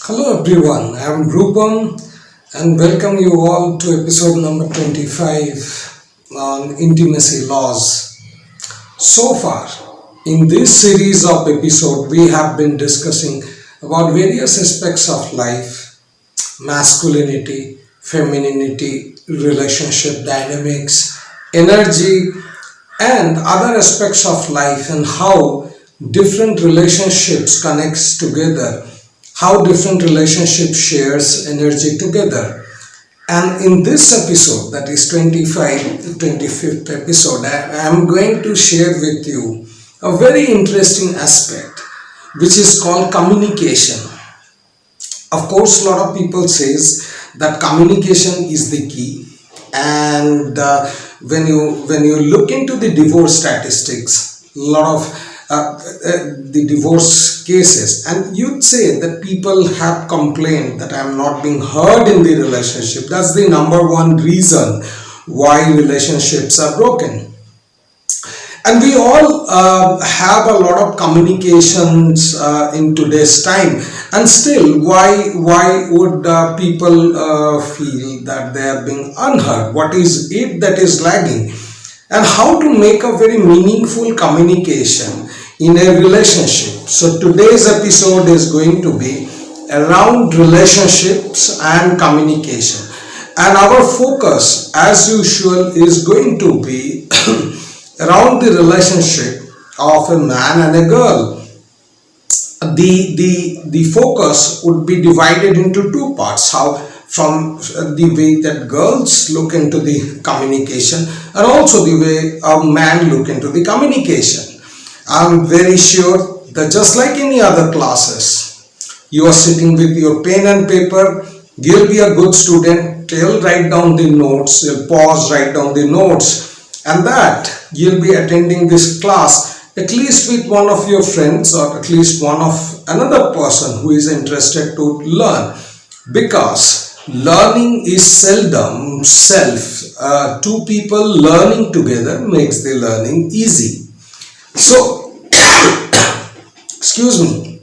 Hello everyone, I am Rupam and welcome you all to episode number 25 on intimacy laws. So far, in this series of episodes, we have been discussing about various aspects of life, masculinity, femininity, relationship dynamics, energy, and other aspects of life and how different relationships connects together, how different relationships shares energy together. And in this episode, that is 25th episode, I am going to share with you a very interesting aspect which is called communication. Of course, a lot of people says that communication is the key, and when you look into the divorce statistics, a lot of the divorce cases, and you'd say that people have complained that I'm not being heard in the relationship. That's the number one reason why relationships are broken. And we all have a lot of communications in today's time, and still why would people feel that they are being unheard? What is it that is lagging, and how to make a very meaningful communication in a relationship? So today's episode is going to be around relationships and communication, and our focus as usual is going to be around the relationship of a man and a girl. The focus would be divided into two parts: how from the way that girls look into the communication, and also the way a man look into the communication. I'm very sure that just like any other classes, you are sitting with your pen and paper. You'll be a good student, you'll write down the notes, you'll pause, write down the notes, and that you'll be attending this class at least with one of your friends, or at least one of another person who is interested to learn, because learning is seldom self. Two people learning together makes the learning easy. So excuse me.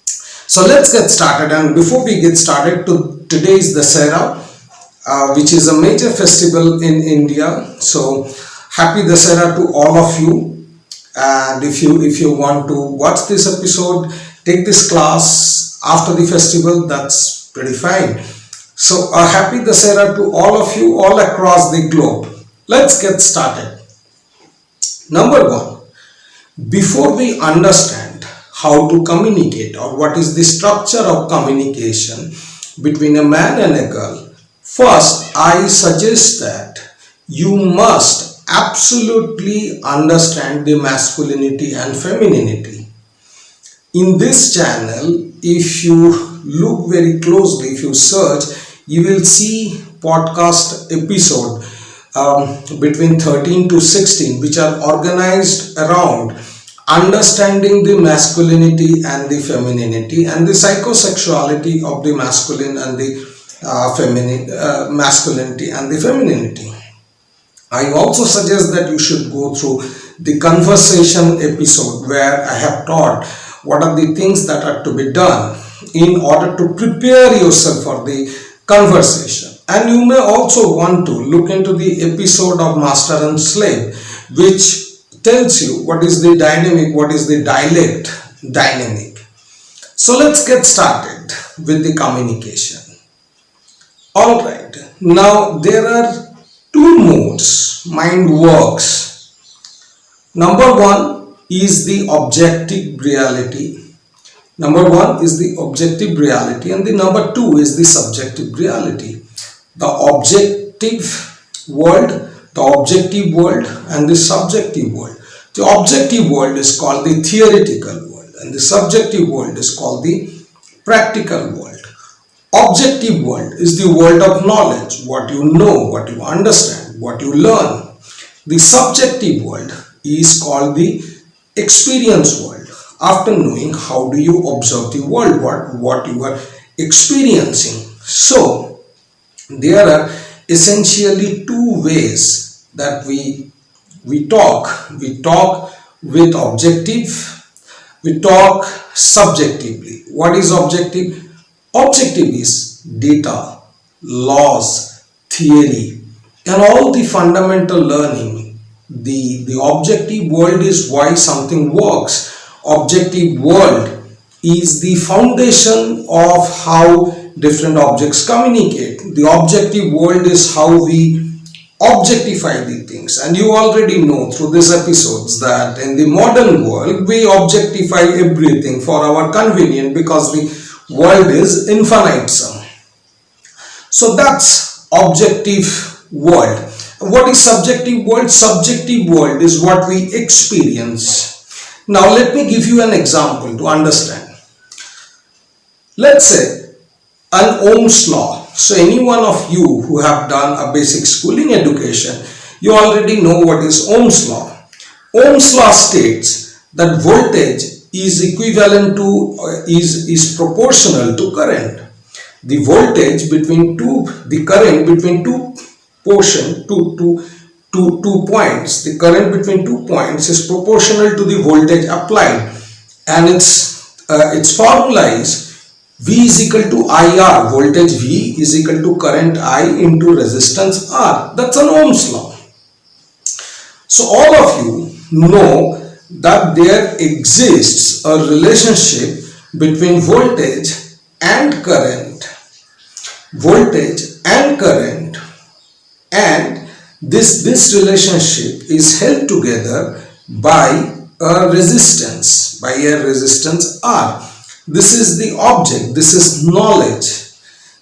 So let's get started, and before we get started, today is the Dasera, which is a major festival in India. So happy Dasera to all of you. And if you want to watch this episode, take this class after the festival, that's pretty fine. So a happy Dasera to all of you all across the globe. Let's get started. Number one, before we understand how to communicate, or what is the structure of communication between a man and a girl, first I suggest that you must absolutely understand the masculinity and femininity. In this channel, if you look very closely, if you search, you will see podcast episode between 13 to 16 which are organized around understanding the masculinity and the femininity, and the psychosexuality of the masculine and the masculinity and the femininity. I also suggest that you should go through the conversation episode, where I have taught what are the things that are to be done in order to prepare yourself for the conversation. And you may also want to look into the episode of Master and Slave, which tells you what is the dynamic, what is the dialect dynamic. So let's get started with the communication. Alright, now there are two modes mind works. Number one is the objective reality. Number one is the objective reality, and the number two is the subjective reality. The objective world, and the subjective world. The objective world is called the theoretical world, and the subjective world is called the practical world. Objective world is the world of knowledge, what you know, what you understand, what you learn. The subjective world is called the experience world. After knowing, how do you observe the world, what you are experiencing. So there are essentially two ways that we talk. We talk with objective, we talk subjectively. What is objective? Objective is data, laws, theory, and all the fundamental learning. The objective world is why something works. Objective world is the foundation of how different objects communicate. The objective world is how we objectify the things, and you already know through these episodes that in the modern world we objectify everything for our convenience because the world is infinite sum. So that's objective world. What is subjective world? Subjective world is what we experience. Now let me give you an example to understand. Let's say an Ohm's law. So any one of you who have done a basic schooling education, you already know what is Ohm's law. Ohm's law states that voltage is equivalent to is proportional to current. The voltage between the current between two points, the current between 2 points is proportional to the voltage applied, and its formula is V is equal to IR. Voltage V is equal to current I into resistance R. That's an Ohm's law. So all of you know that there exists a relationship between voltage and current. Voltage and current, and this relationship is held together by a resistance, R. This is the object, this is knowledge,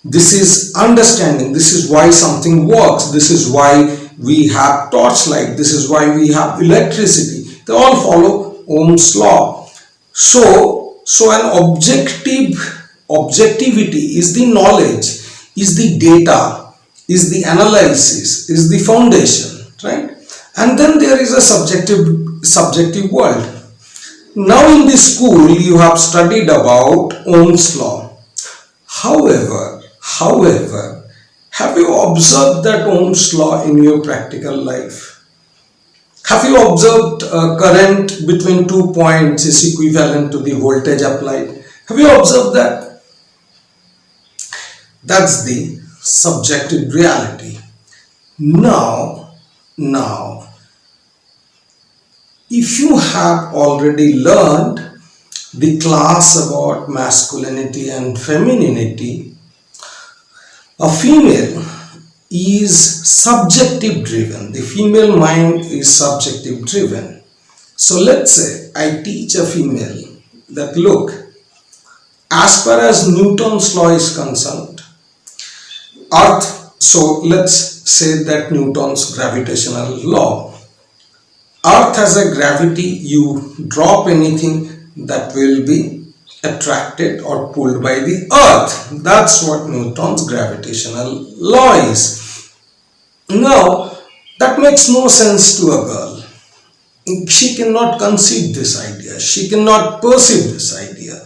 this is understanding, this is why something works, this is why we have torchlight, this is why we have electricity. They all follow Ohm's law. So an objectivity is the knowledge, is the data, is the analysis, is the foundation, right? And then there is a subjective world. Now in this school you have studied about Ohm's law. However, have you observed that Ohm's law in your practical life? Have you observed current between 2 points is equivalent to the voltage applied? Have you observed that? That's the subjective reality. Now, if you have already learned the class about masculinity and femininity, a female is subjective driven. The female mind is subjective driven. So let's say I teach a female that look, as far as Newton's law is concerned, Earth, so let's say that Newton's gravitational law, Earth has a gravity. You drop anything that will be attracted or pulled by the Earth. That's what Newton's gravitational law is. Now, that makes no sense to a girl. She cannot conceive this idea. She cannot perceive this idea.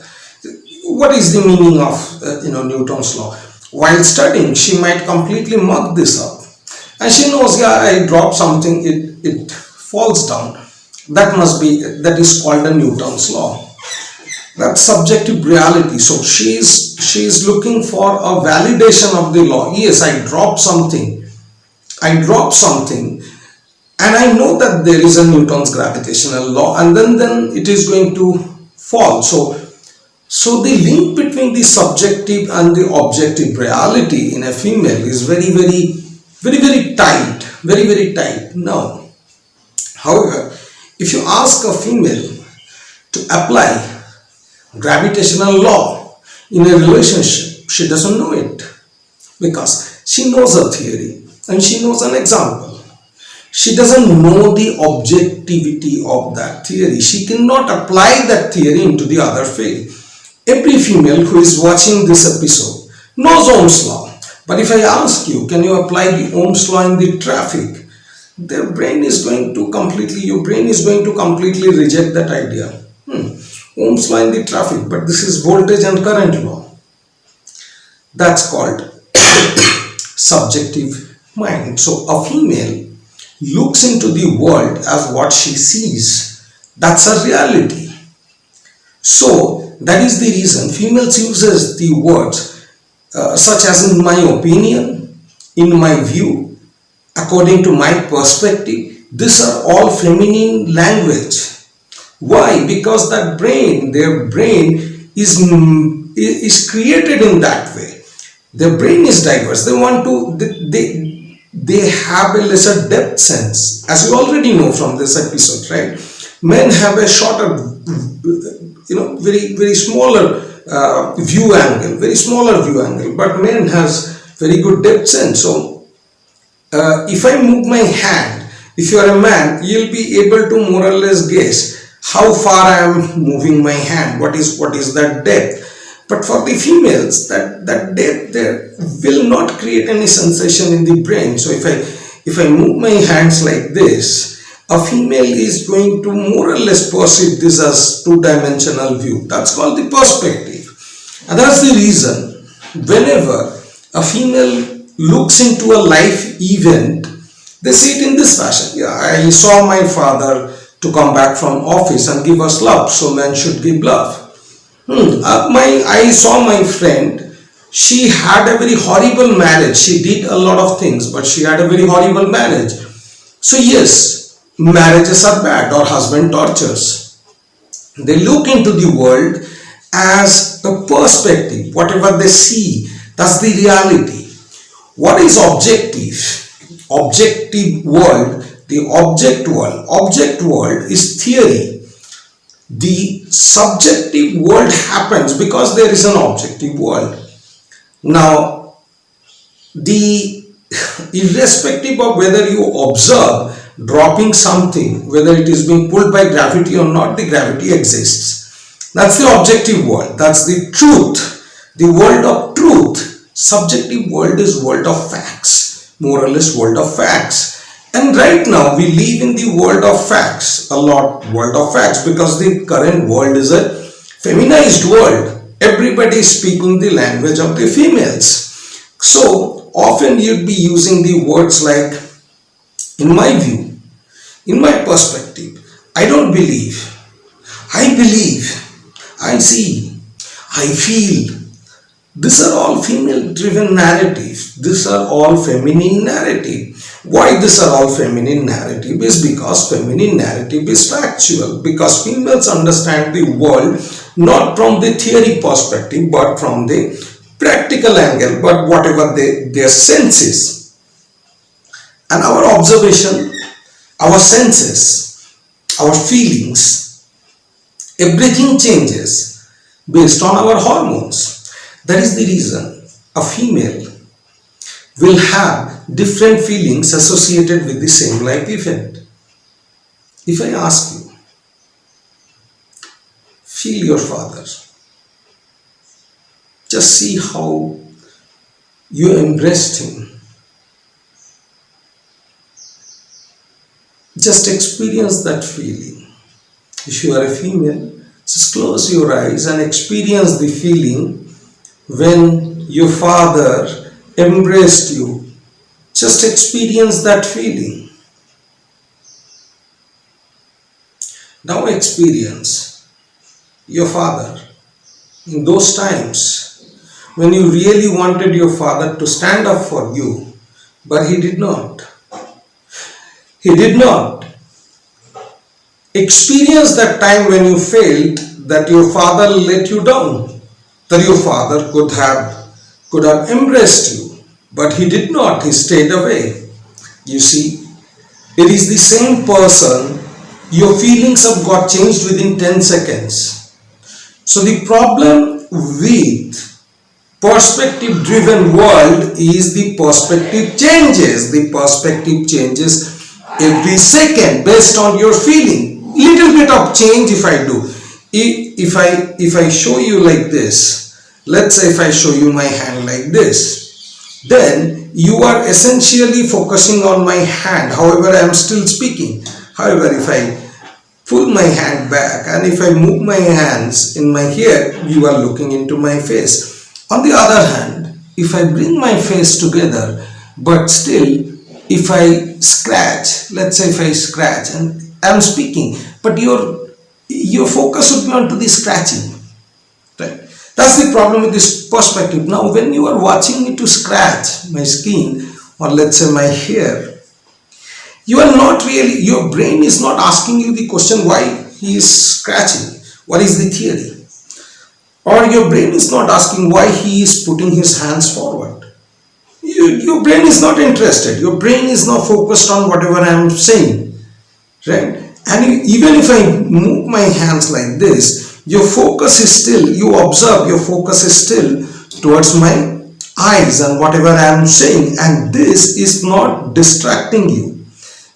What is the meaning of Newton's law? While studying, she might completely mug this up, and she knows, yeah, I drop something, it falls down. That is called a Newton's law. That's subjective reality. So she is looking for a validation of the law. Yes, I drop something, and I know that there is a Newton's gravitational law, and then it is going to fall. So the link between the subjective and the objective reality in a female is very tight, very tight. Now, however, if you ask a female to apply gravitational law in a relationship, she doesn't know it, because she knows a theory and she knows an example. She doesn't know the objectivity of that theory. She cannot apply that theory into the other field. Every female who is watching this episode knows Ohm's law. But if I ask you, can you apply the Ohm's law in the traffic? Your brain is going to completely reject that idea. Ohm's law in the traffic, but this is voltage and current law. That's called subjective mind. So a female looks into the world as what she sees. That's a reality. So that is the reason females uses the words such as in my opinion, in my view, according to my perspective. These are all feminine language. Why? Because that brain, their brain is created in that way. Their brain is diverse. They want to, they have a lesser depth sense, as you already know from this episode, right? Men have a shorter, very smaller view angle, very smaller view angle, but men has very good depth sense. So if I move my hand, if you are a man, you'll be able to more or less guess how far I am moving my hand, what is that depth. But for the females, that depth there will not create any sensation in the brain. So if I move my hands like this, a female is going to more or less perceive this as two-dimensional view. That's called the perspective. And that's the reason whenever a female looks into a life event, they see it in this fashion. Yeah, I saw my father to come back from office and give us love, so men should give love. I saw my friend, she had a very horrible marriage. She did a lot of things, but she had a very horrible marriage. So yes, marriages are bad or husband tortures. They look into the world as a perspective. Whatever they see, that's the reality. What is objective? Objective world, the object world is theory. The subjective world happens because there is an objective world. Now, irrespective of whether you observe dropping something, whether it is being pulled by gravity or not, the gravity exists. That's the objective world. That's the truth. The world of truth. Subjective world is world of facts. More or less world of facts. And right now we live in the world of facts, world of facts, because the current world is a feminized world. Everybody is speaking the language of the females. So often you'd be using the words like, in my view, in my perspective, I don't believe, I believe, I see, I feel. These are all female driven narratives. These are all feminine narrative. Why these are all feminine narrative is because feminine narrative is factual, because females understand the world not from the theory perspective but from the practical angle, but whatever their senses. And our observation, our senses, our feelings, everything changes based on our hormones. That is the reason a female will have different feelings associated with the same life event. If I ask you, feel your father, just see how you embraced him. Just experience that feeling. If you are a female, just close your eyes and experience the feeling when your father embraced you. Just experience that feeling. Now experience your father in those times when you really wanted your father to stand up for you, but he did not. He did not. Experience that time when you felt that your father let you down, that your father could have embraced you, but he did not. He stayed away. You see, it is the same person. Your feelings have got changed within 10 seconds. So the problem with perspective driven world is the perspective changes. The perspective changes every second based on your feeling. Little bit of change if I do. If I show you like this, let's say if I show you my hand like this, then you are essentially focusing on my hand. However, I am still speaking. However, if I pull my hand back and if I move my hands in my hair, you are looking into my face. On the other hand, if I bring my face together, but still if I scratch, let's say if I scratch and I am speaking, but your focus would be onto the scratching, right? That's the problem with this perspective. Now, when you are watching me to scratch my skin, or let's say my hair, you are not really, your brain is not asking you the question why he is scratching. What is the theory? Or your brain is not asking why he is putting his hands forward. Your brain is not interested. Your brain is not focused on whatever I am saying. Right? And even if I move my hands like this, your focus is still, you observe, your focus is still towards my eyes and whatever I am saying, and this is not distracting you,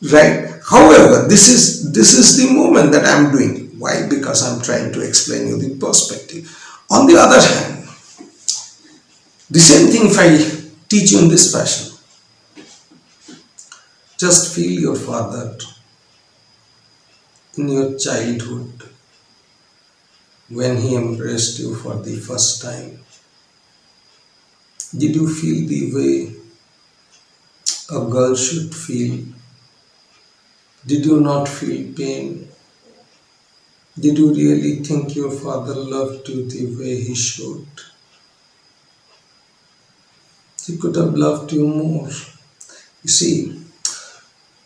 right? However, this is the movement that I am doing. Why? Because I am trying to explain you the perspective. On the other hand, the same thing if I teach you in this fashion. Just feel your father in your childhood when he embraced you for the first time. Did you feel the way a girl should feel? Did you not feel pain? Did you really think your father loved you the way he should? He could have loved you more. You see,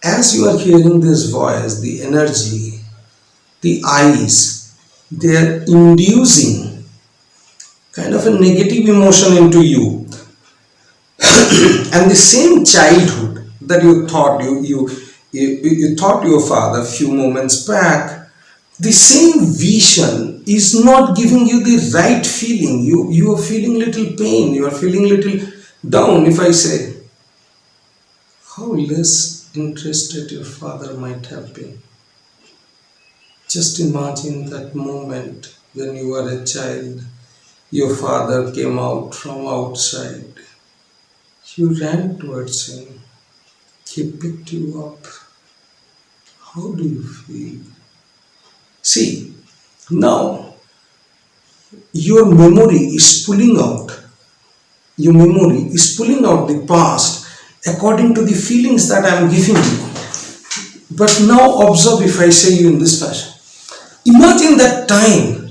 as you are hearing this voice, the energy, the eyes, they are inducing kind of a negative emotion into you. And the same childhood that you thought you thought your father a few moments back, the same vision is not giving you the right feeling. You are feeling little pain, you are feeling little down. If I say, how less interested your father might have been. Just imagine that moment when you were a child, your father came out from outside. You ran towards him. He picked you up. How do you feel? See, now your memory is pulling out. Your memory is pulling out the past according to the feelings that I am giving you. But now observe if I say you in this fashion. Imagine that time,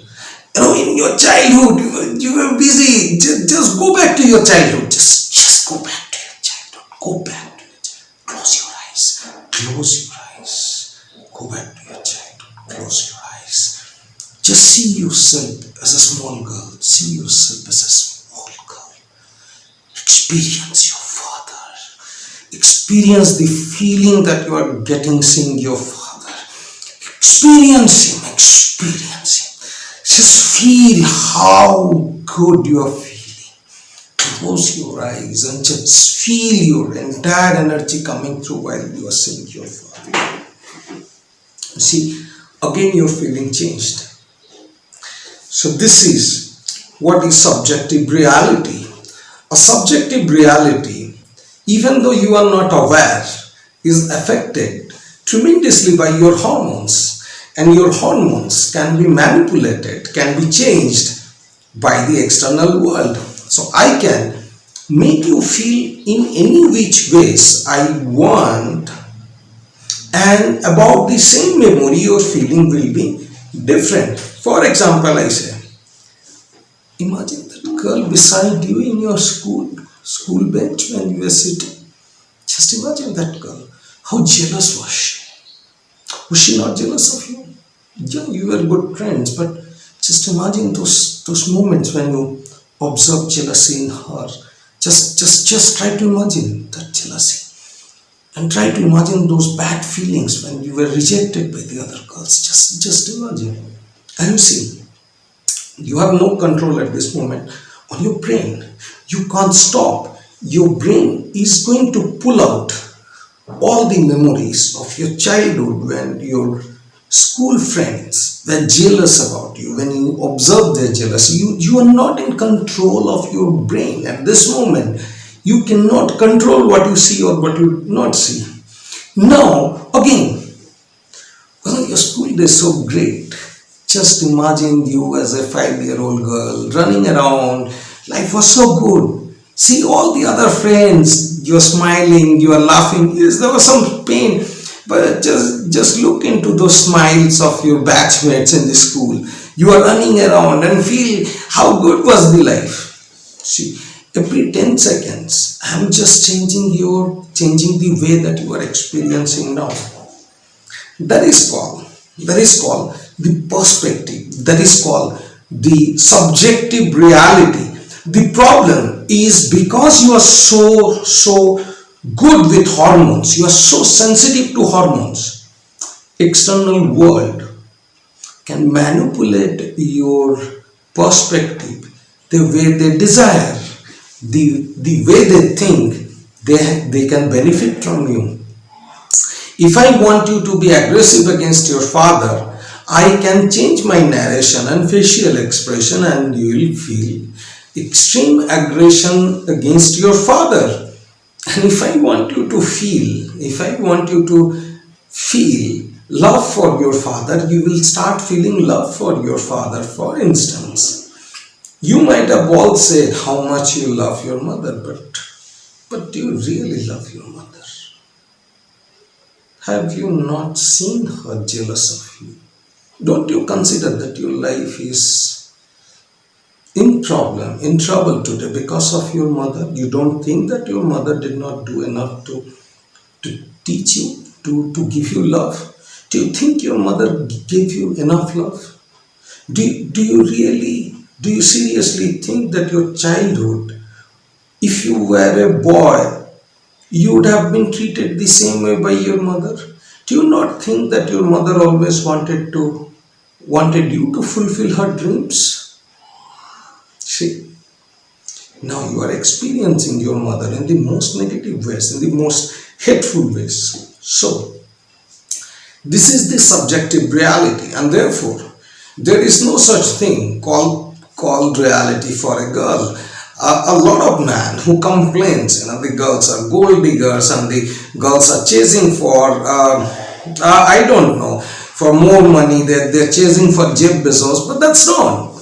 in your childhood, you were busy. Just go back to your childhood. Just go back to your childhood. Go back to your childhood. Close your eyes. Close your eyes. Go back to your childhood. Close your eyes. Just see yourself as a small girl. See yourself as a small girl. Experience your father. Experience the feeling that you are getting seeing your father. Experience him. Experience him. Just feel how good you are feeling. Close your eyes and just feel your entire energy coming through while you are seeing your father. See, again your feeling changed. So this is what is subjective reality. A subjective reality, even though you are not aware, is affected tremendously by your hormones. And your hormones can be manipulated, can be changed by the external world. So I can make you feel in any which ways I want, and about the same memory your feeling will be different. For example, I say, imagine that girl beside you in your school bench when you were sitting. Just imagine that girl. How jealous was she? Was she not jealous of you? Yeah, you were good friends, but just imagine those moments when you observe jealousy in her. Just try to imagine that jealousy. And try to imagine those bad feelings when you were rejected by the other girls. Just imagine. And you see, you have no control at this moment on your brain. You can't stop. Your brain is going to pull out all the memories of your childhood when your school friends were jealous about you, when you observe their jealousy. You are not in control of your brain at this moment. You cannot control what you see or what you do not see. Now, again, your school days so great. Just imagine you as a 5-year-old girl running around. Life was so good. See all the other friends, you're smiling, you are laughing. Yes, there was some pain, but just look into those smiles of your batchmates in the school. You are running around and feel how good was the life. See, every 10 seconds, I'm just changing the way that you are experiencing now. That is called the perspective. That is called the subjective reality. The problem is because you are so good with hormones, you are so sensitive to hormones. External world can manipulate your perspective the way they desire, the way they think they can benefit from you. If I want you to be aggressive against your father, I can change my narration and facial expression, and you will feel extreme aggression against your father. And if I want you to feel love for your father, you will start feeling love for your father. For instance, you might have all said how much you love your mother, but do you really love your mother? Have you not seen her jealous of you? Don't you consider that your life is in trouble today because of your mother? You don't think that your mother did not do enough to teach you, to give you love? Do you think your mother gave you enough love? Do you seriously think that your childhood, if you were a boy, you would have been treated the same way by your mother? Do you not think that your mother always wanted you to fulfill her dreams? See, now you are experiencing your mother in the most negative ways, in the most hateful ways. So, this is the subjective reality, and therefore, there is no such thing called reality for a girl. A lot of men who complains, the girls are gold diggers and the girls are chasing for, I don't know, for more money. They're chasing for Jeff Bezos, but that's wrong.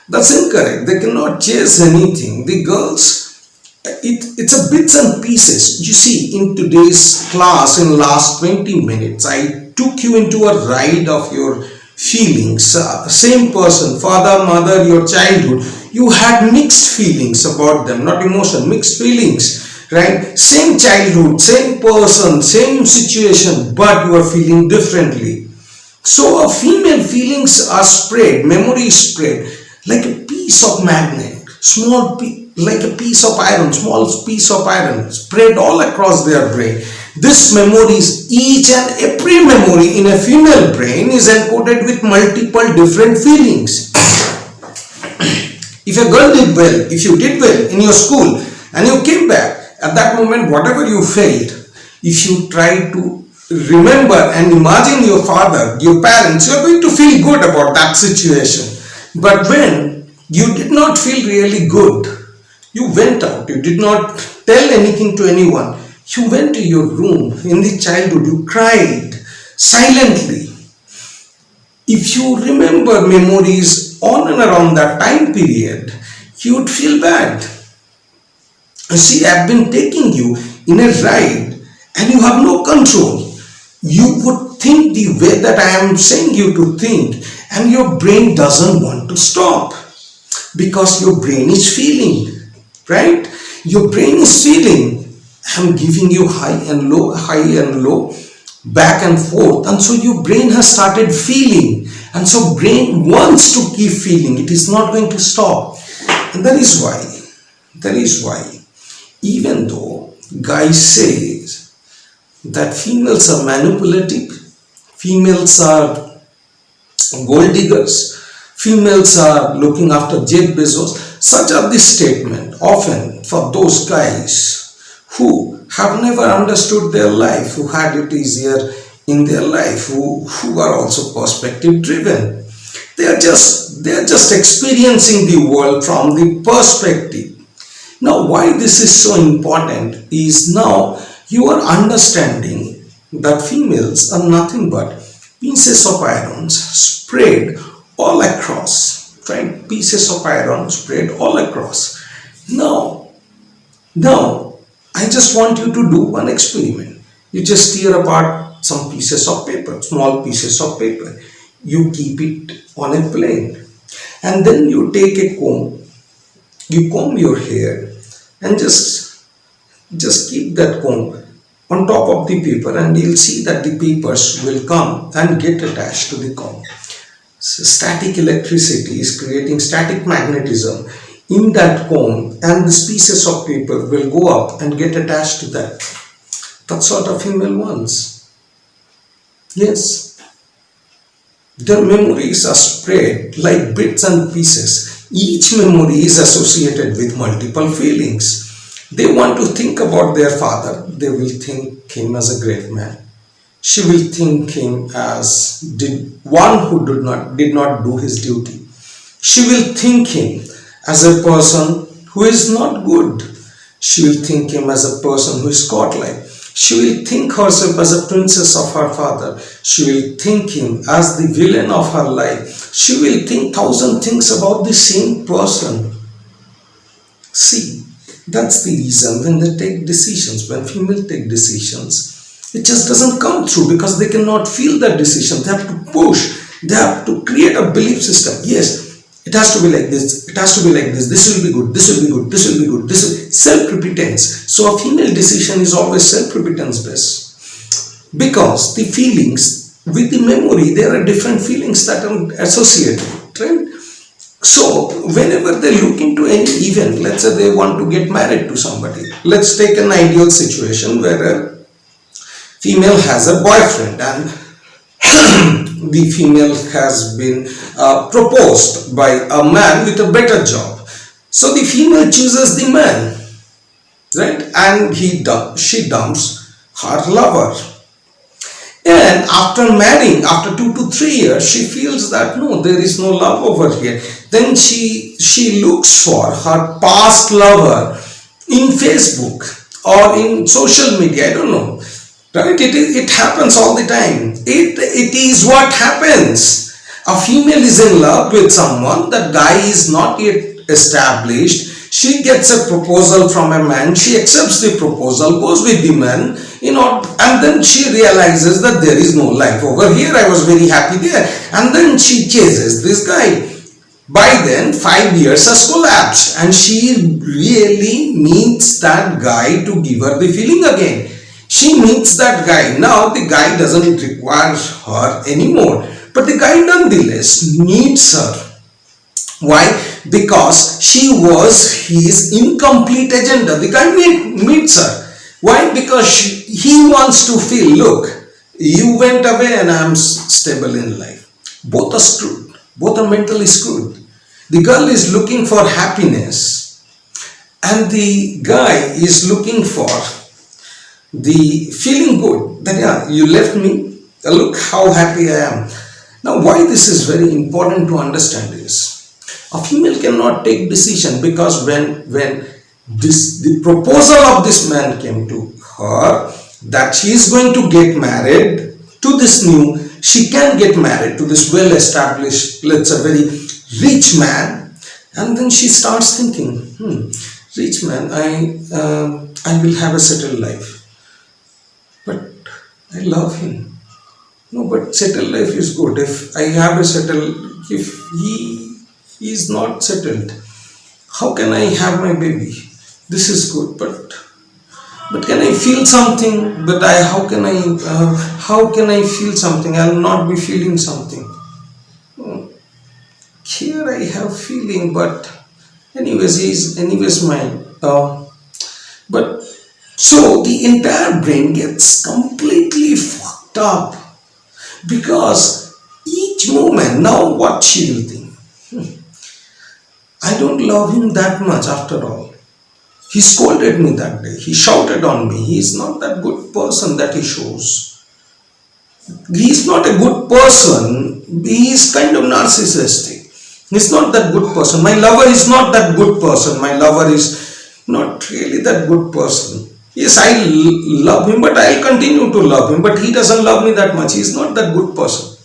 That's incorrect. They cannot chase anything. The girls, it's a bits and pieces. You see, in today's class, in last 20 minutes, I took you into a ride of your feelings. Same person, father, mother, your childhood, you had mixed feelings about them, not emotion, mixed feelings, right? Same childhood, same person, same situation, but you are feeling differently. So female feelings are spread, memory is spread like a piece of magnet, like a piece of iron, small piece of iron spread all across their brain. This memories, each and every memory in a female brain is encoded with multiple different feelings. If a girl did well, if you did well in your school and you came back, at that moment, whatever you felt, if you try to remember and imagine your father, your parents, you are going to feel good about that situation. But when you did not feel really good, you went out, you did not tell anything to anyone, you went to your room in the childhood, you cried silently. If you remember memories on and around that time period, you would feel bad. You see, I've been taking you in a ride and you have no control. You would think the way that I am saying you to think, and your brain doesn't want to stop because your brain is feeling, right? Your brain is feeling. I'm giving you high and low, back and forth, and so your brain has started feeling, and so brain wants to keep feeling. It is not going to stop, and that is why even though guys says that females are manipulative, females are gold diggers, females are looking after Jeff Bezos, such are the statement often for those guys who have never understood their life, who had it easier in their life, who are also perspective driven. They are just experiencing the world from the perspective. Now, why this is so important is now you are understanding that females are nothing but pieces of iron spread all across, right? Pieces of iron spread all across. Now, I just want you to do one experiment. You just tear apart some pieces of paper, small pieces of paper. You keep it on a plane, and then you take a comb, you comb your hair, and just keep that comb on top of the paper, and you'll see that the papers will come and get attached to the comb. So static electricity is creating static magnetism in that comb, and the pieces of paper will go up and get attached to that. That's what a female wants. Yes, their memories are spread like bits and pieces. Each memory is associated with multiple feelings. They want to think about their father. They will think him as a great man. She will think him as one who did not do his duty. She will think him as a person who is not good. She will think him as a person who is godlike. She will think herself as a princess of her father. She will think him as the villain of her life. She will think thousand things about the same person. See, that's the reason when they take decisions, when females take decisions, it just doesn't come through because they cannot feel that decision. They have to push, they have to create a belief system. Yes, it has to be like this, it has to be like this will be good, this will be good, this will be good, this will self-repetence. So a female decision is always self-repetence based because the feelings with the memory, there are different feelings that are associated, right? So, whenever they look into any event, let's say they want to get married to somebody, let's take an ideal situation where a female has a boyfriend and the female has been proposed by a man with a better job. So, the female chooses the man, right? And she dumps her lover. And after marrying, after 2 to 3 years, she feels that no, there is no love over here. Then she looks for her past lover in Facebook or in social media. I don't know, right? It happens all the time. It is what happens. A female is in love with someone. That guy is not yet established. She gets a proposal from a man, she accepts the proposal, goes with the man, and then she realizes that there is no life over here. I was very happy there. And then she chases this guy. By then, 5 years has collapsed, and she really needs that guy to give her the feeling again. She meets that guy. Now the guy doesn't require her anymore, but the guy nonetheless needs her. Why? Because she was his incomplete agenda. The guy meets her. Why? Because he wants to feel, look, you went away and I'm stable in life. Both are screwed. Both are mentally screwed. The girl is looking for happiness and the guy is looking for the feeling good. That yeah, you left me. Look how happy I am. Now why this is very important to understand is, a female cannot take decision because when the proposal of this man came to her that she is going to get married to this she can get married to this well established, let's say very rich man, and then she starts thinking, rich man, I will have a settled life, but I love him. No, but settled life is good. If I have a settled, if he is not settled, how can I have my baby? This is good, but can I feel something? But how can I feel something? I will not be feeling something. Here I have feeling, but anyways, he is anyways mine. But so the entire brain gets completely fucked up because each moment, now what she will think? I don't love him that much after all. He scolded me that day. He shouted on me. He is not that good person that he shows. He is not a good person. He is kind of narcissistic. He is not that good person. My lover is not that good person. My lover is not really that good person. Yes, I love him, but I'll continue to love him. But he doesn't love me that much. He is not that good person.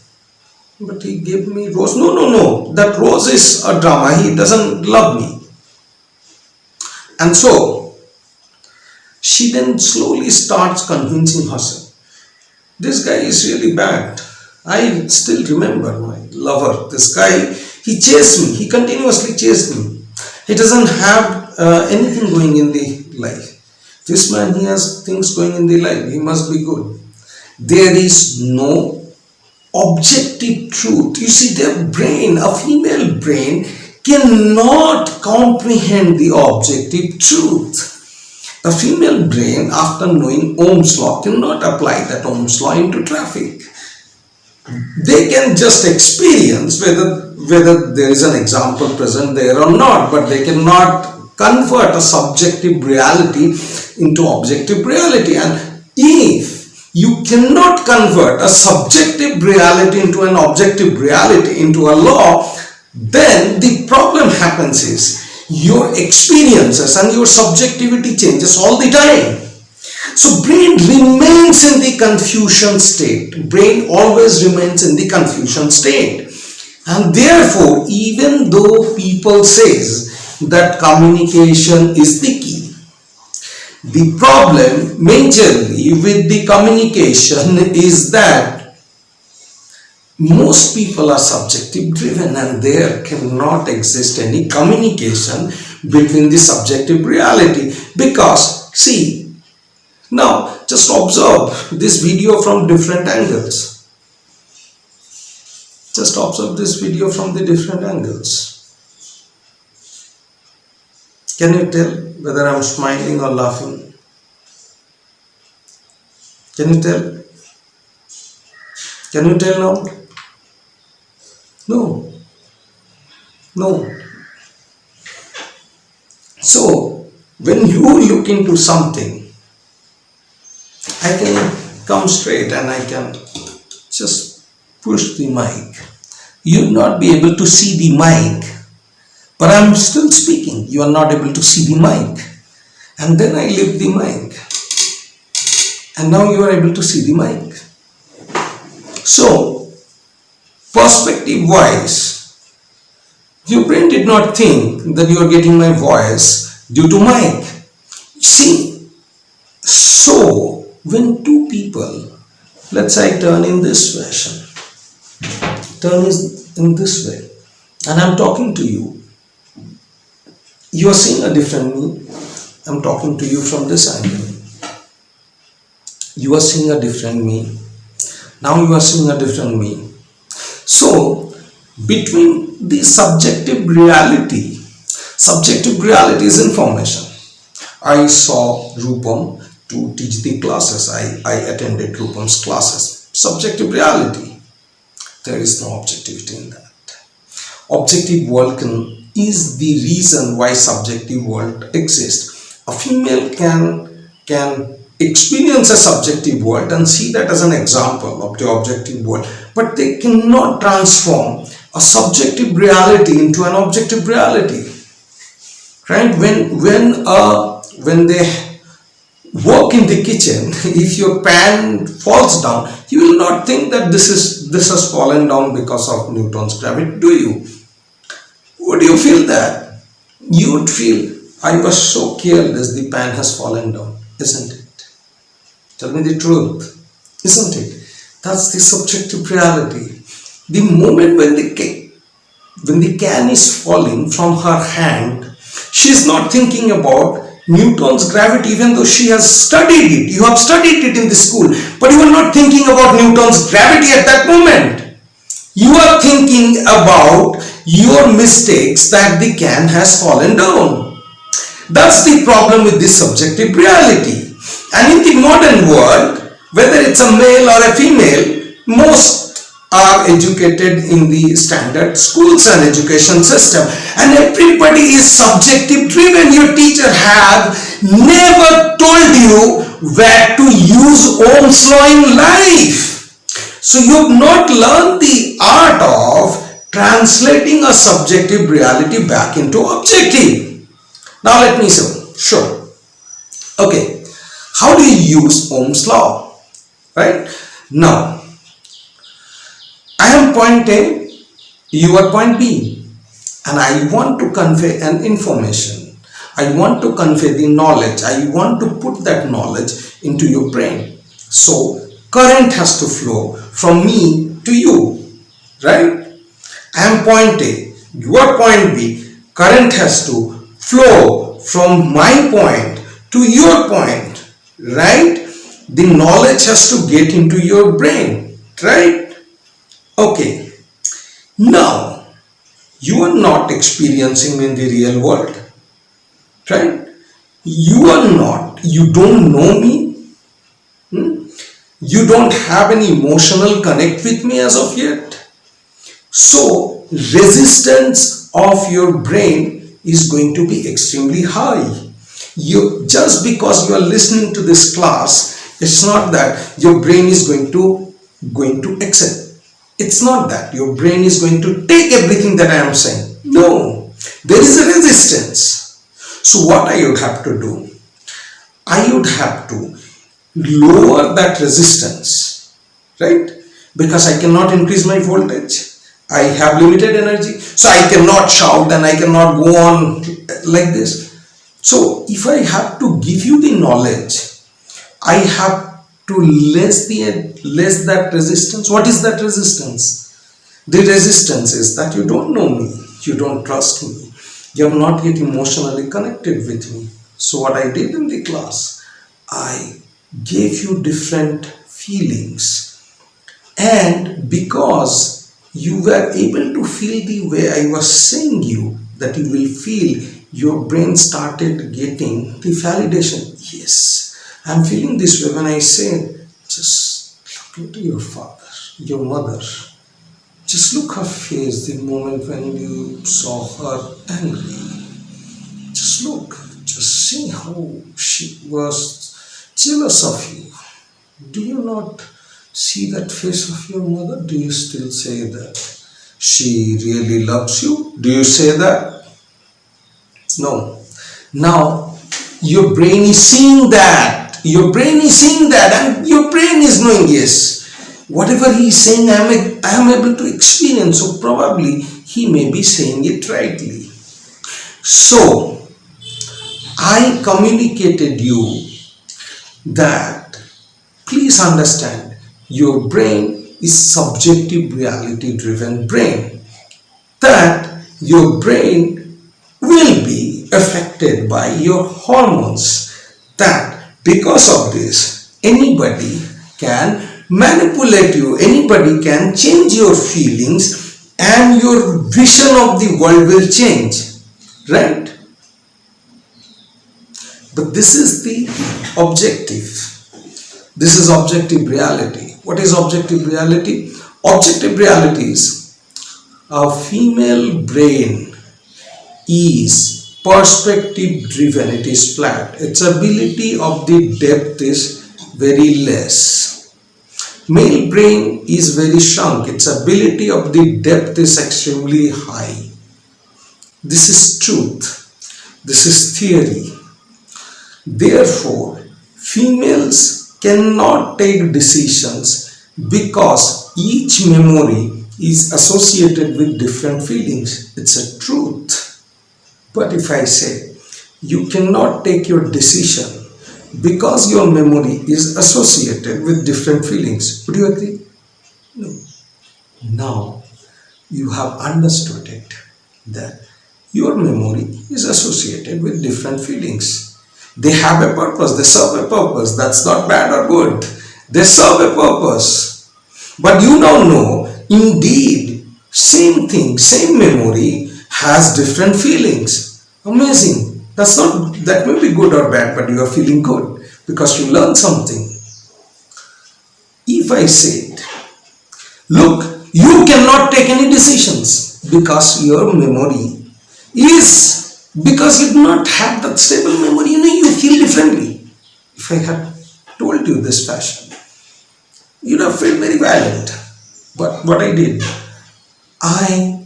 But he gave me rose. No. That rose is a drama. He doesn't love me. And so, she then slowly starts convincing herself, this guy is really bad. I still remember my lover. This guy, he chased me. He continuously chased me. He doesn't have anything going in the life. This man, he has things going in the life. He must be good. There is no objective truth. You see, their brain, a female brain, cannot comprehend the objective truth. The female brain, after knowing Ohm's law, cannot apply that Ohm's law into traffic. They can just experience whether there is an example present there or not, but they cannot convert a subjective reality into objective reality. And if you cannot convert a subjective reality into an objective reality, into a law, then the problem happens is your experiences and your subjectivity changes all the time. So brain remains in the confusion state. Brain always remains in the confusion state. And therefore, even though people says that communication is the key, the problem majorly with the communication is that most people are subjective driven, and there cannot exist any communication between the subjective reality. Because see, now just observe this video from different angles. Just observe this video from the different angles. Can you tell whether I'm smiling or laughing? Can you tell? Can you tell now? No. No. So, when you look into something, I can come straight and I can just push the mic. You'll not be able to see the mic, but I'm still speaking. You are not able to see the mic. And then I lift the mic. And now you are able to see the mic. So, perspective wise, your brain did not think that you are getting my voice due to mic. See, so when two people, let's say turn in this fashion, turn is in this way, and I'm talking to you, you are seeing a different me. I'm talking to you from this angle. You are seeing a different me. Now you are seeing a different me. So, between the subjective reality is information. I saw Rupam to teach the classes. I attended Rupam's classes. Subjective reality. There is no objectivity in that. Objective world is the reason why subjective world exists. A female can experience a subjective world and see that as an example of the objective world, but they cannot transform a subjective reality into an objective reality. Right? When they work in the kitchen, if your pan falls down, you will not think that this has fallen down because of Newton's gravity, do you? Would you feel that? You would feel, I was so careless, the pan has fallen down, isn't it? Tell me the truth, isn't it? That's the subjective reality. The moment when the can is falling from her hand, she is not thinking about Newton's gravity, even though she has studied it. You have studied it in the school, but you are not thinking about Newton's gravity at that moment. You are thinking about your mistakes that the can has fallen down. That's the problem with this subjective reality. And in the modern world, whether it's a male or a female, most are educated in the standard schools and education system, and everybody is subjective driven. Your teacher have never told you where to use Ohm's law in life. So you have not learned the art of translating a subjective reality back into objective. Now let me show. Okay. How do you use Ohm's law? Right? Now, I am point A, you are point B, and I want to convey an information. I want to convey the knowledge. I want to put that knowledge into your brain. So, current has to flow from me to you, right? I am point A, you are point B. Current has to flow from my point to your point, right? The knowledge has to get into your brain, right? Okay, now you are not experiencing in the real world, right? You are not, you don't know me, you don't have any emotional connect with me as of yet. So resistance of your brain is going to be extremely high. You just because you are listening to this class, it's not that your brain is going to accept. It's not that your brain is going to take everything that I am saying. No, there is a resistance. So what I would have to do, I would have to lower that resistance, right? Because I cannot increase my voltage. I have limited energy, so I cannot shout and I cannot go on like this. So if I have to give you the knowledge, I have to less that resistance. What is that resistance? The resistance is that you don't know me, you don't trust me, you are not yet emotionally connected with me. So what I did in the class, I gave you different feelings, and because you were able to feel the way I was saying you that you will feel, your brain started getting the validation. Yes, I'm feeling this way when I say, just look into your father, your mother. Just look her face the moment when you saw her angry. Just look, just see how she was jealous of you. Do you not see that face of your mother? Do you still say that she really loves you? Do you say that? No. Now, your brain is seeing that. Your brain is seeing that, and your brain is knowing, yes, whatever he is saying, I am able to experience. So, probably he may be saying it rightly. So, I communicated you that please understand, your brain is subjective reality driven brain, that your brain will be affected by your hormones, that because of this anybody can manipulate you, anybody can change your feelings, and your vision of the world will change, right? But this is the objective. This is objective reality. What is objective reality? Objective reality is a female brain is perspective driven. It is flat. Its ability of the depth is very less. Male brain is very shrunk. Its ability of the depth is extremely high. This is truth. This is theory. Therefore, females cannot take decisions because each memory is associated with different feelings. It's a truth. But if I say you cannot take your decision because your memory is associated with different feelings, would you agree? No. Now you have understood it, that your memory is associated with different feelings. They have a purpose, they serve a purpose. That's not bad or good. They serve a purpose. But you now know, indeed, same thing, same memory has different feelings. Amazing. That may be good or bad, but you are feeling good because you learned something. If I say it, look, you cannot take any decisions because your memory is, because you do not have that stable memory, you feel differently. If I had told you this fashion, you'd have felt very violent. But what I did, I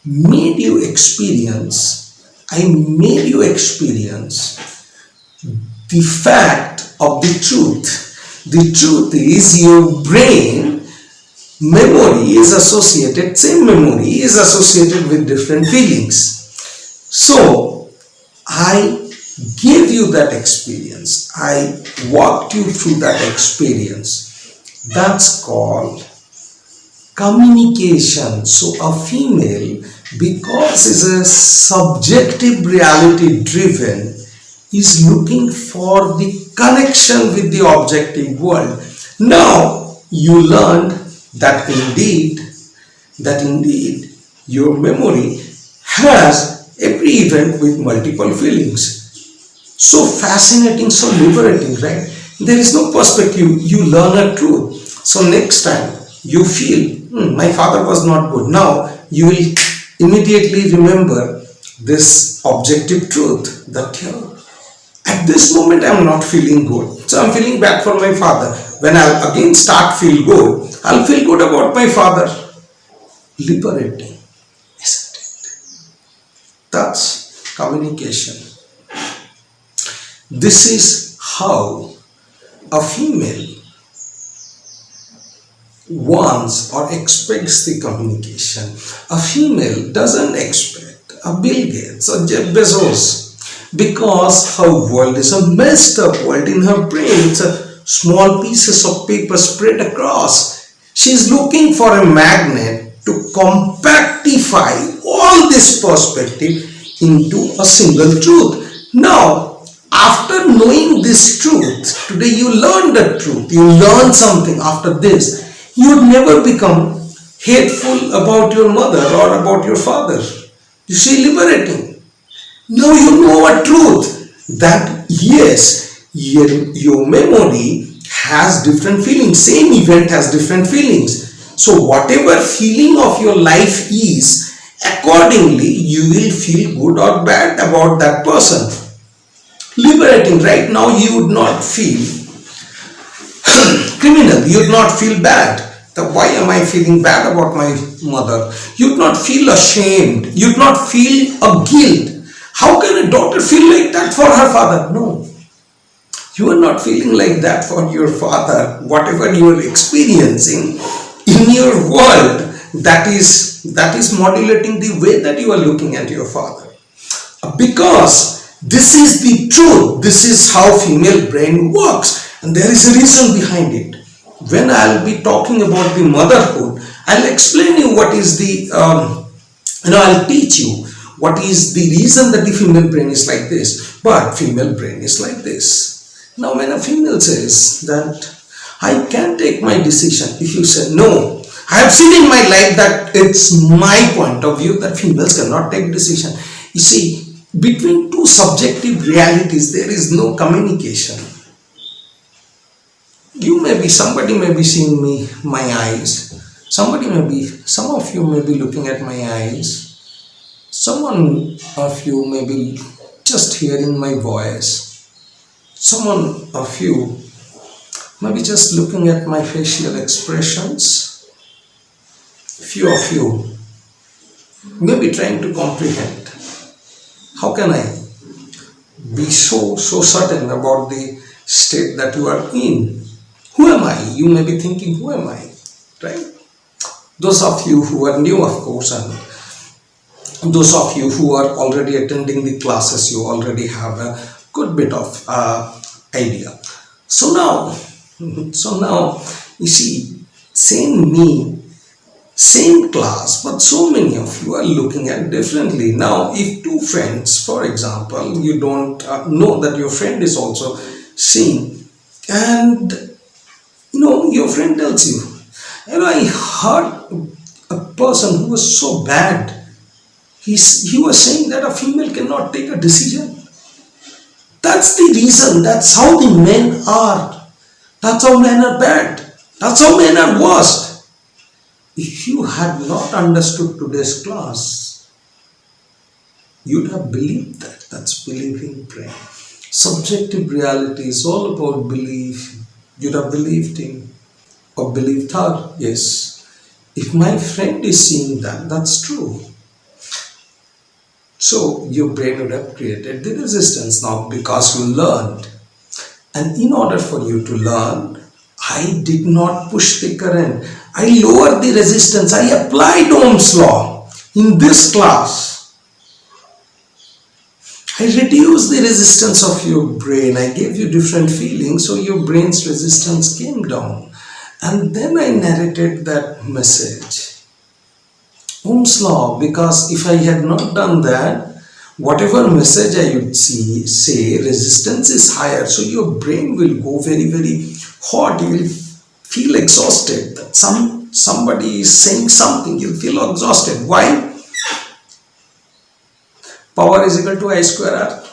made you experience the fact of the truth. The truth is your brain memory is associated, same memory is associated with different feelings. So, I gave you that experience. I walked you through that experience. That's called communication. So a female, because is a subjective reality driven, is looking for the connection with the objective world. Now you learned that indeed your memory has every event with multiple feelings. So fascinating, so liberating, right? There is no perspective, you learn a truth. So next time you feel, my father was not good, now you will immediately remember this objective truth that at this moment I am not feeling good, so I am feeling bad for my father. When I'll again start feel good, I'll feel good about my father. Liberating, isn't it? That's communication. This is how a female wants or expects the communication. A female doesn't expect a Bill Gates or Jeff Bezos, because her world is a messed up world in her brain. It's a small pieces of paper spread across. She's looking for a magnet to compactify all this perspective into a single truth. Now, after knowing this truth, today you learn the truth, you learn something after this, you would never become hateful about your mother or about your father. You see, liberating. Now you know a truth that yes, your memory has different feelings, same event has different feelings. So whatever feeling of your life is, accordingly you will feel good or bad about that person. Liberating, right? Now you would not feel criminal, you would not feel bad. Why am I feeling bad about my mother? You would not feel ashamed, you would not feel a guilt. How can a daughter feel like that for her father? No. You are not feeling like that for your father. Whatever you are experiencing in your world, that is modulating the way that you are looking at your father. Because this is the truth. This is how female brain works, and there is a reason behind it. When I'll be talking about the motherhood, I'll explain you what is the I'll teach you what is the reason that the female brain is like this. But female brain is like this. Now when a female says that I can take my decision, if you say no, I have seen in my life that it's my point of view that females cannot take decision. You see, between two subjective realities there is no communication. Somebody may be seeing my eyes, some of you may be looking at my eyes, someone of you may be just hearing my voice, someone of you may be just looking at my facial expressions, few of you may be trying to comprehend. How can I be so certain about the state that you are in? Who am I? You may be thinking, who am I? Right? Those of you who are new, of course, and those of you who are already attending the classes, you already have a good bit of idea. So now, you see, same me, same class, but so many of you are looking at differently. Now, if two friends, for example, you don't know that your friend is also seeing, and your friend tells you, I heard a person who was so bad. He was saying that a female cannot take a decision. That's the reason. That's how the men are. That's how men are bad. That's how men are worst. If you had not understood today's class, you'd have believed that. That's believing brain. Subjective reality is all about belief. You'd have believed him or believed her. Yes. If my friend is seeing that, that's true. So your brain would have created the resistance now because you learned. And in order for you to learn, I did not push the current. I lowered the resistance. I applied Ohm's law in this class. I reduced the resistance of your brain. I gave you different feelings, so your brain's resistance came down. And then I narrated that message. Ohm's law, because if I had not done that, whatever message I would say, resistance is higher. So your brain will go very, very hot. You will feel exhausted. That somebody is saying something, you'll feel exhausted. Why? Power is equal to I square R.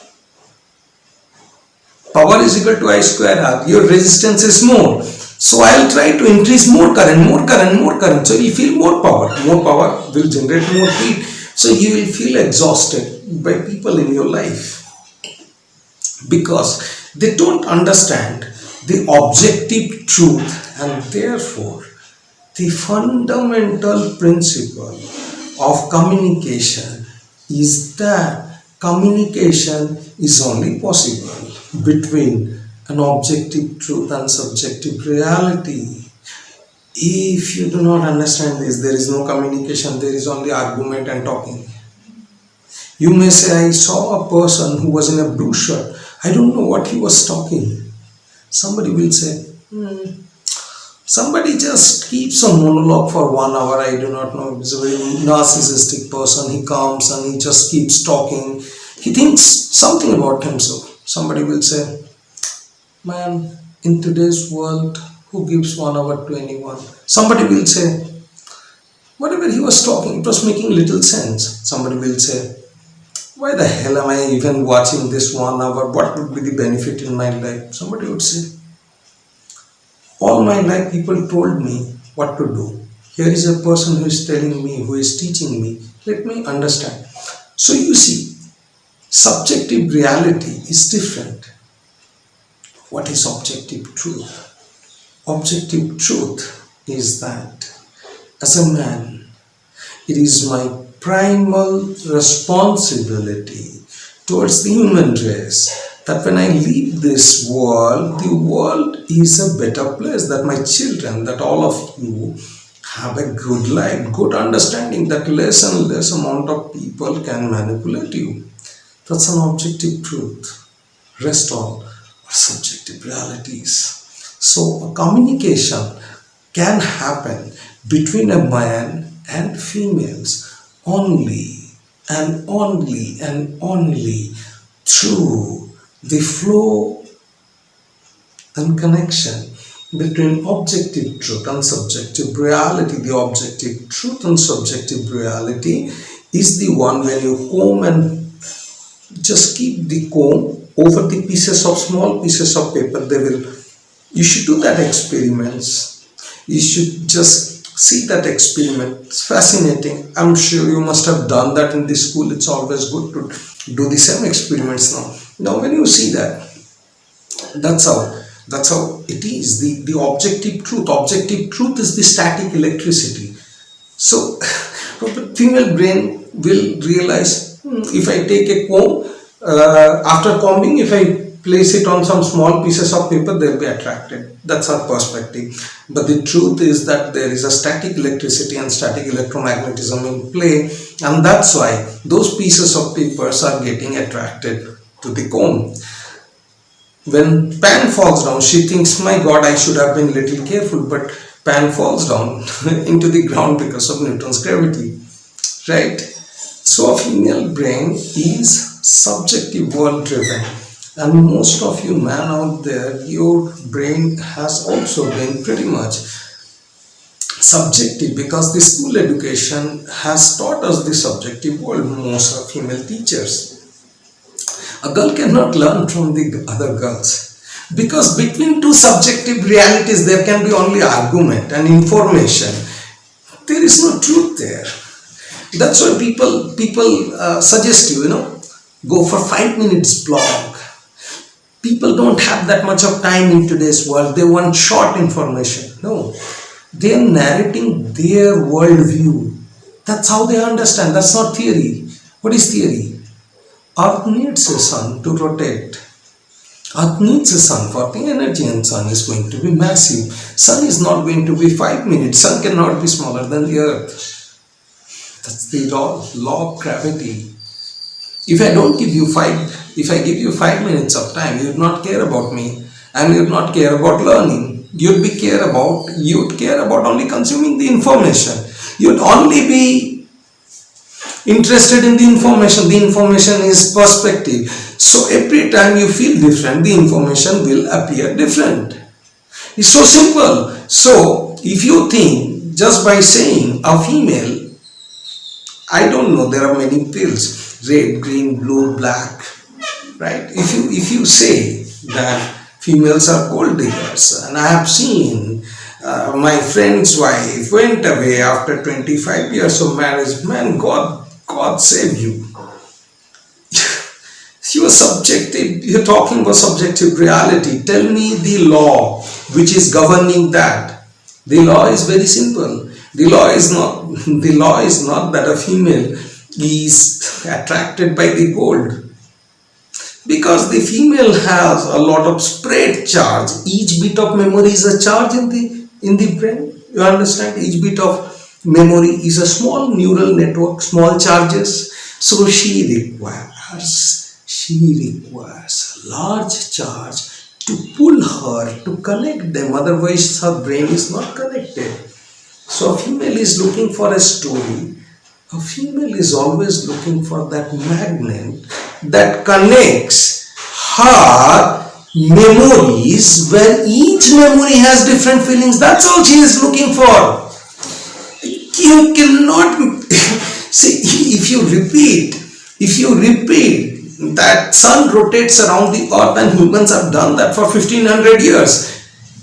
Power is equal to I square R. Your resistance is more. So I'll try to increase more current, more current, more current. So you'll feel more power. More power will generate more heat. So you will feel exhausted by people in your life because they don't understand the objective truth, and therefore the fundamental principle of communication is that communication is only possible between an objective truth and subjective reality. If you do not understand this, there is no communication, there is only argument and talking. You may say, I saw a person who was in a blue shirt. I don't know what he was talking. Somebody will say, somebody just keeps a monologue for 1 hour. I do not know. He's a very narcissistic person. He comes and he just keeps talking. He thinks something about himself. Somebody will say, man, in today's world, who gives 1 hour to anyone? Somebody will say, whatever he was talking, it was making little sense. Somebody will say, why the hell am I even watching this 1 hour? What would be the benefit in my life? Somebody would say, all my life people told me what to do. Here is a person who is telling me, who is teaching me. Let me understand. So you see, subjective reality is different. What is objective truth? Objective truth is that as a man, it is my primal responsibility towards the human race that when I leave this world, the world is a better place, that my children, that all of you have a good life, good understanding, that less and less amount of people can manipulate you. That's an objective truth. Rest all are subjective realities. So a communication can happen between a man and females only and only and only through the flow and connection between objective truth and subjective reality. The objective truth and subjective reality is the one when you comb and just keep the comb over the pieces of small pieces of paper. You should do that experiments. You should just see that experiment. It's fascinating. I'm sure you must have done that in the school. It's always good to do the same experiments now. Now when you see that, that's how it is. The objective truth is the static electricity. So the female brain will realize, if I take a comb, after combing, if I place it on some small pieces of paper, they'll be attracted. That's our perspective. But the truth is that there is a static electricity and static electromagnetism in play, and that's why those pieces of papers are getting attracted to the comb. When Pan falls down, she thinks, my God, I should have been little careful, but Pan falls down into the ground because of Newton's gravity, right? So a female brain is subjective, world driven. And most of you men out there, your brain has also been pretty much subjective, because the school education has taught us the subjective world. Most are female teachers. A girl cannot learn from the other girls, because between two subjective realities there can be only argument and information. There is no truth there. That's why people suggest you, go for 5 minutes blog. People don't have that much of time in today's world. They want short information. No, they are narrating their worldview. That's how they understand. That's not theory. What is theory? Earth needs a sun to rotate. Earth needs a sun for the energy, and sun is going to be massive. Sun is not going to be 5 minutes. Sun cannot be smaller than the earth. That's the law of gravity. If I give you 5 minutes of time, you would not care about me, and you would not care about learning. you'd care about only consuming the information. You'd only be interested in the information. The information is perspective. So every time you feel different, the information will appear different. It's so simple. So if you think just by saying a female, I don't know, there are many pills, red, green, blue, black, right? If you say that females are gold diggers, and I have seen my friend's wife went away after 25 years of marriage, man, God save you. You're talking about subjective reality. Tell me the law which is governing that. The law is very simple. The law is not that a female is attracted by the gold, because the female has a lot of spread charge. Each bit of memory is a charge in the brain. You understand? Each bit of memory is a small neural network, small charges. So she requires a large charge to pull her, to connect them. Otherwise her brain is not connected. So a female is looking for a story. A female is always looking for that magnet that connects her memories, where each memory has different feelings. That's all she is looking for. You cannot see, if you repeat that sun rotates around the earth, and humans have done that for 1500 years,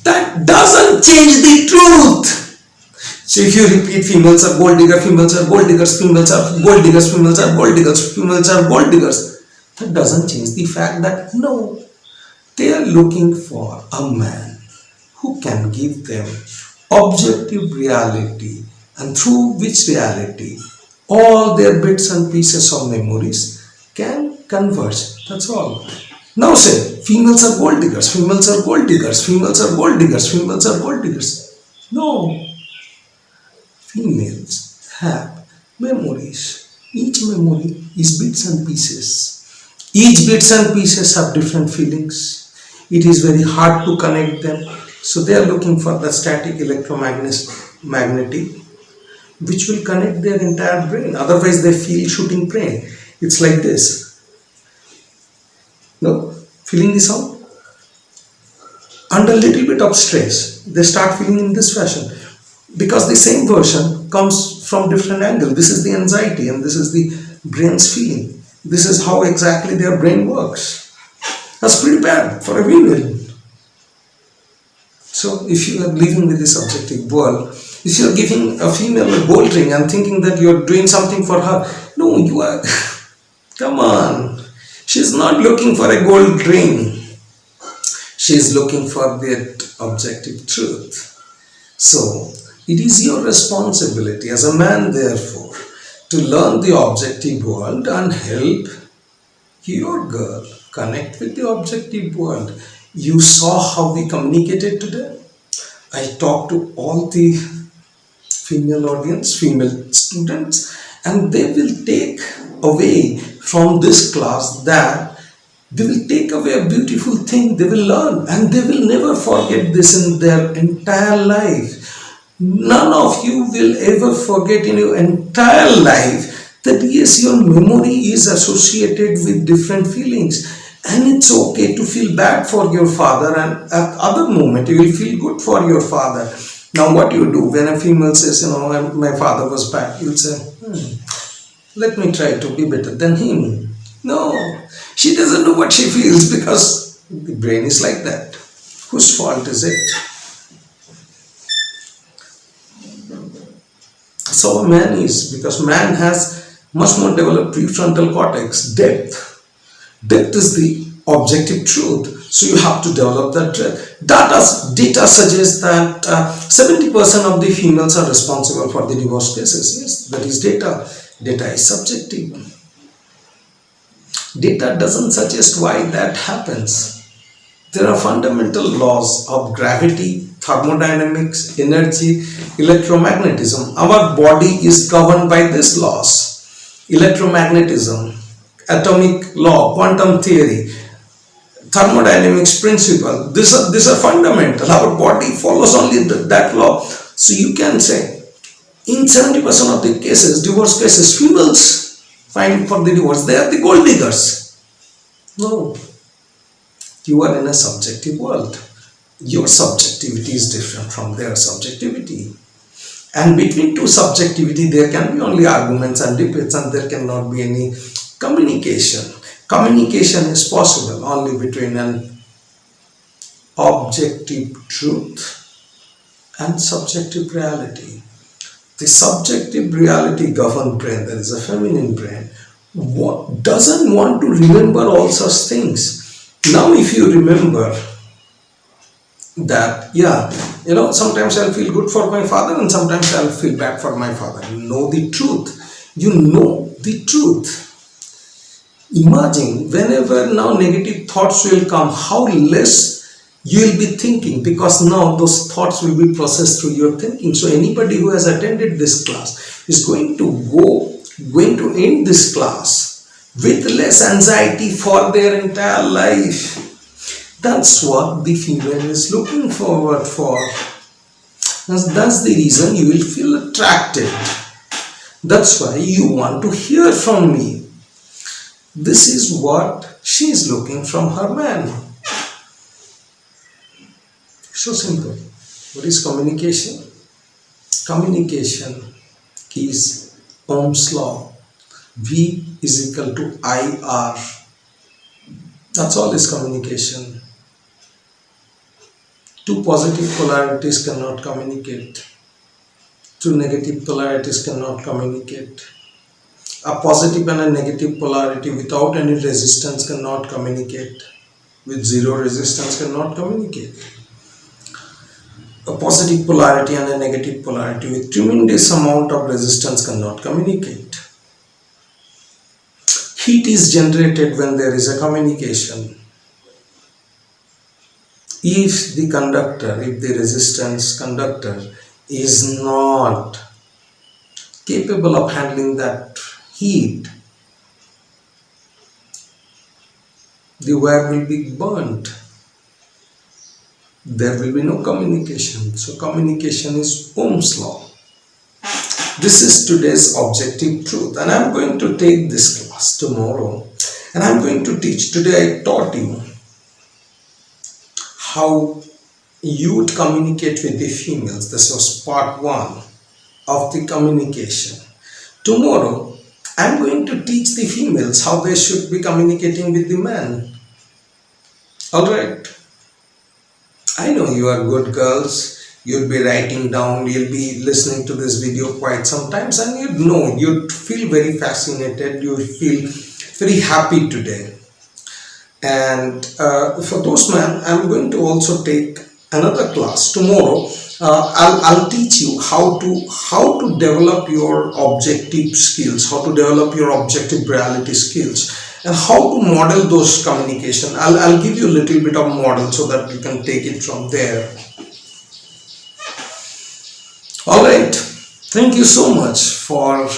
that doesn't change the truth. So if you repeat females are gold diggers, females are gold diggers, females are gold diggers, females are gold diggers, females are gold diggers, that doesn't change the fact that no, they are looking for a man who can give them objective reality, and through which reality all their bits and pieces of memories can converge. That's all. Now say females are gold diggers, females are gold diggers, females are gold diggers, females are gold diggers. No. Females have memories. Each memory is bits and pieces. Each bits and pieces have different feelings. It is very hard to connect them. So they are looking for the static electromagnetic, which will connect their entire brain. Otherwise they feel shooting brain. It's like this. No? Feeling the sound? Under a little bit of stress, they start feeling in this fashion. Because the same version comes from different angle. This is the anxiety and this is the brain's feeling. This is how exactly their brain works. That's pretty bad for a female. So if you are living with this objective world, if you are giving a female a gold ring and thinking that you are doing something for her, no, you are, come on. She's not looking for a gold ring. She's looking for that objective truth. So it is your responsibility as a man, therefore, to learn the objective world and help your girl connect with the objective world. You saw how we communicated today. I talked to all the female audience, female students, and they will take away from this class that they will take away a beautiful thing. They will learn and they will never forget this in their entire life. None of you will ever forget in your entire life that yes, your memory is associated with different feelings, and it's okay to feel bad for your father, and at other moment you will feel good for your father. Now what you do when a female says, my father was bad, you'll say, let me try to be better than him. No, she doesn't know what she feels because the brain is like that. Whose fault is it? So a man is, because man has much more developed prefrontal cortex, depth. Depth is the objective truth. So you have to develop that depth. Data suggests that 70% of the females are responsible for the divorce cases. Yes, that is data. Data is subjective. Data doesn't suggest why that happens. There are fundamental laws of gravity, thermodynamics, energy, electromagnetism. Our body is governed by these laws. Electromagnetism, atomic law, quantum theory, thermodynamics principle. These are fundamental. Our body follows only that law. So you can say in 70% of the cases, divorce cases, females find for the divorce, they are the gold diggers. No, you are in a subjective world. Your subjectivity is different from their subjectivity. And between two subjectivity, there can be only arguments and debates, and there cannot be any communication. Communication is possible only between an objective truth and subjective reality. The subjective reality governed brain, there is a feminine brain, doesn't want to remember all such things. Now if you remember that, sometimes I'll feel good for my father and sometimes I'll feel bad for my father. You know the truth. You know the truth. Imagine whenever now negative thoughts will come, how less you will be thinking, because now those thoughts will be processed through your thinking. So anybody who has attended this class is going to end this class with less anxiety for their entire life. That's what the female is looking forward for. That's the reason you will feel attracted. That's why you want to hear from me. This is what she is looking from her man. So simple. What is communication? Communication is Ohm's law. V is equal to IR. That's all is communication. Two positive polarities cannot communicate. Two negative polarities cannot communicate. A positive and a negative polarity without any resistance cannot communicate. With zero resistance cannot communicate. A positive polarity and a negative polarity with tremendous amount of resistance cannot communicate. Heat is generated when there is a communication. If the resistance conductor is not capable of handling that heat, the wire will be burnt. There will be no communication. So communication is Ohm's law. This is today's objective truth, and I'm going to take this class tomorrow and I'm going to teach. Today I taught you how you would communicate with the females. This was part 1 of the communication. Tomorrow I'm going to teach the females how they should be communicating with the man. Alright, I know you are good girls. You'll be writing down, you'll be listening to this video quite sometimes, and you'd feel very fascinated, you'll feel very happy today. And for those men, I'm going to also take another class tomorrow. I'll teach you how to develop your objective skills, how to develop your objective reality skills, and how to model those communication. I'll give you a little bit of model so that you can take it from there. Alright, thank you so much for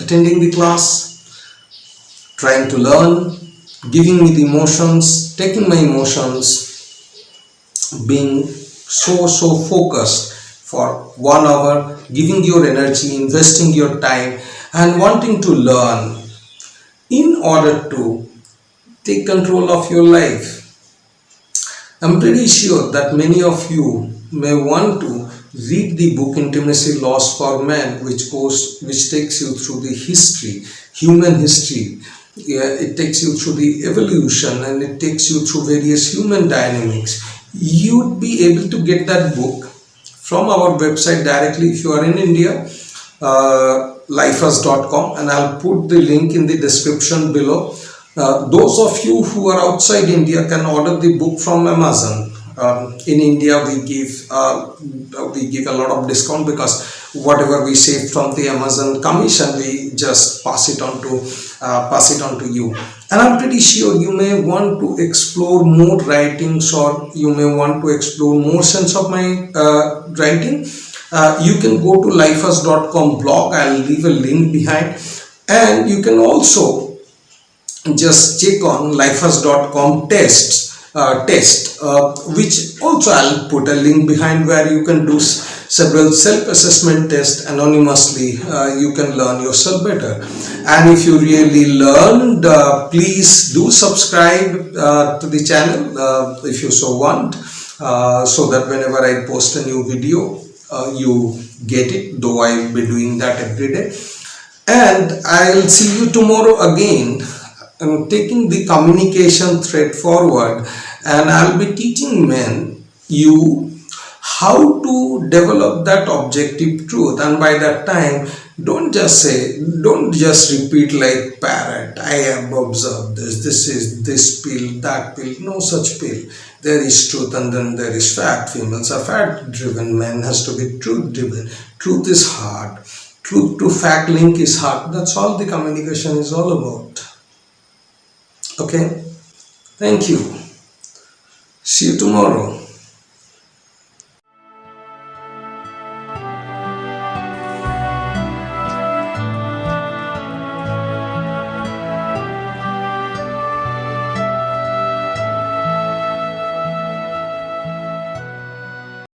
attending the class, trying to learn, giving me the emotions, taking my emotions, being so focused for 1 hour, giving your energy, investing your time, and wanting to learn in order to take control of your life. I'm pretty sure that many of you may want to read the book Intimacy Laws for Men, which takes you through the history, human history. It takes you through the evolution, and it takes you through various human dynamics. You'd be able to get that book from our website directly if you are in India, lifeus.com, and I'll put the link in the description below. Those of you who are outside India can order the book from Amazon. In India, we give a lot of discount, because whatever we save from the Amazon commission, we just pass it on to you. And I'm pretty sure you may want to explore more writings, or you may want to explore more sense of my writing. You can go to lifeus.com blog. I'll leave a link behind, and you can also just check on lifers.com test, which also I'll put a link behind, where you can do several self-assessment tests anonymously. You can learn yourself better. And if you really learned, please do subscribe to the channel if you so want, so that whenever I post a new video, you get it, though I'll be doing that every day. And I'll see you tomorrow again, taking the communication thread forward, and I'll be teaching men you how to develop that objective truth. And by that time, don't just repeat like parrot, I have observed this is this pill, that pill. No such pill. There is truth and then there is fact. Females are fact driven, men has to be truth driven. Truth is hard. Truth to fact link is hard. That's all the communication is all about. Okay, thank you. See you tomorrow.